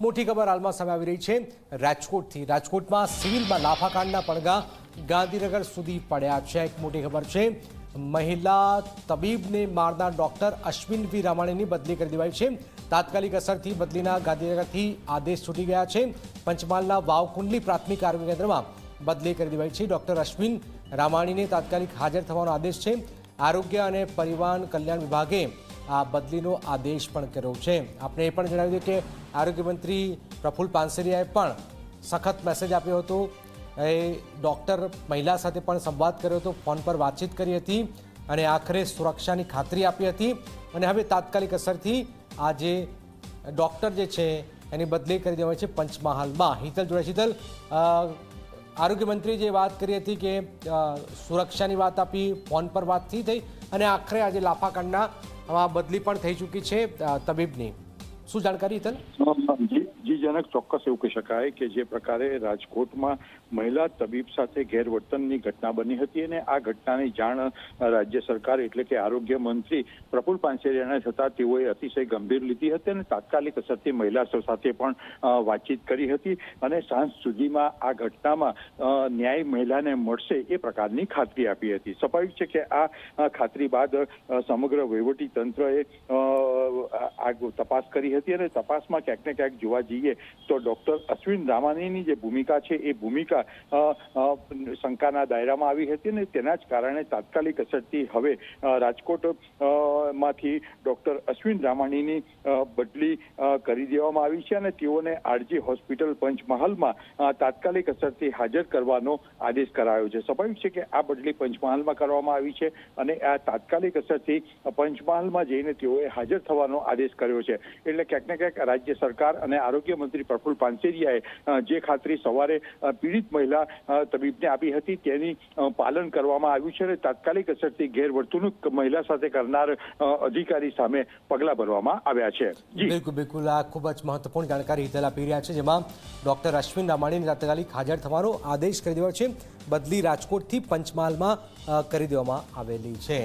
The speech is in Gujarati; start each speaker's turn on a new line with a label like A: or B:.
A: મોટી ખબર હાલમાં સામે આવી રહી છે રાજકોટથી। રાજકોટમાં સિવિલમાં લાફાકાંડના પડઘા ગાંધીનગર સુધી પડ્યા છે। એક મોટી ખબર છે, મહિલા તબીબને મારનાર ડોક્ટર અશ્વિન વી રામાણીની બદલી કરી દેવાઈ છે। તાત્કાલિક અસરથી બદલીના ગાંધીનગરથી આદેશ છૂટી ગયા છે। પંચમહાલના વાવકુંડલી પ્રાથમિક આરોગ્ય કેન્દ્રમાં બદલી કરી દેવાઈ છે। ડોક્ટર અશ્વિન રામાણીને તાત્કાલિક હાજર થવાનો આદેશ છે। આરોગ્ય અને પરિવાર કલ્યાણ વિભાગે આ બદલીનો આદેશ પણ કર્યો છે। આપણે એ પણ જણાવી દઈએ કે આરોગ્ય મંત્રી પ્રફુલ્લ પાનસેરિયાએ પણ સખત મેસેજ આપ્યો હતો। એ ડૉક્ટર મહિલા સાથે પણ સંવાદ કર્યો હતો, ફોન પર વાતચીત કરી હતી અને આખરે સુરક્ષાની ખાતરી આપી હતી। અને હવે તાત્કાલિક અસરથી આ જે ડૉક્ટર જે છે એની બદલી કરી દેવાઈ છે પંચમહાલમાં। હિતલ જોડે હિતલ, આરોગ્ય મંત્રીએ જે વાત કરી હતી કે સુરક્ષાની વાત આપી, ફોન પર વાત થઈ અને આખરે આજે લાફાકાંડના બદલી પણ થઈ ચૂકી છે તબીબની। શું જાણકારી હિતલ?
B: જી જનક, ચોક્કસ એવું કહી શકાય કે જે પ્રકારે રાજકોટમાં મહિલા તબીબ સાથે ગેરવર્તનની ઘટના બની હતી અને આ ઘટનાની જાણ રાજ્ય સરકાર એટલે કે આરોગ્ય મંત્રી પ્રફુલ્લ પાનસેરિયાને થતા તેઓએ અતિશય ગંભીર લીધી હતી અને તાત્કાલિક અસરથી મહિલા સાથે પણ વાતચીત કરી હતી અને સાંજ સુધીમાં આ ઘટનામાં ન્યાય મહિલાને મળશે એ પ્રકારની ખાતરી આપી હતી। સ્વાભાવિક છે કે આ ખાતરી બાદ સમગ્ર વહીવટી તંત્રએ આ તપાસ કરી હતી અને તપાસમાં ક્યાંક ને ક્યાંક જોવા જઈએ તો ડોક્ટર અશ્વિન રામાણીની જે ભૂમિકા છે એ ભૂમિકા શંકાના દાયરામાં આવી હતી અને તેના જ કારણે તાત્કાલિક અસરથી હવે રાજકોટ માંથી ડોક્ટર અશ્વિન રામાણીની બદલી કરી દેવામાં આવી છે અને તેઓને આરજી હોસ્પિટલ પંચમહાલમાં તાત્કાલિક અસરથી હાજર કરવાનો આદેશ કરાયો છે। સ્વાભાવિક છે કે આ બદલી પંચમહાલમાં કરવામાં આવી છે અને આ તાત્કાલિક અસરથી પંચમહાલમાં જઈને તેઓએ હાજર થવાનો આદેશ કર્યો છે। એટલે ક્યાંક ને ક્યાંક રાજ્ય સરકાર અને આરોગ્ય મંત્રી પ્રફુલ્લ પાનસેરિયાએ જે ખાતરી સવારે પીડિત મહિલા તબીબને આપી હતી તેની પાલન કરવામાં આવ્યું છે અને તાત્કાલિક અસરથી ગેરવર્તણૂક મહિલા સાથે કરનાર અધિકારી સામે પગલાં ભરવામાં આવ્યા છે।
A: બિલકુલ બિલકુલ, આ ખૂબ જ મહત્વપૂર્ણ જાણકારી હિતલ આપી રહ્યા છે, જેમાં ડોક્ટર અશ્વિન રામાણીને તાત્કાલિક હાજર થવાનો આદેશ કરી દેવાયો છે। બદલી રાજકોટથી પંચમહાલમાં કરી દેવામાં આવેલી છે।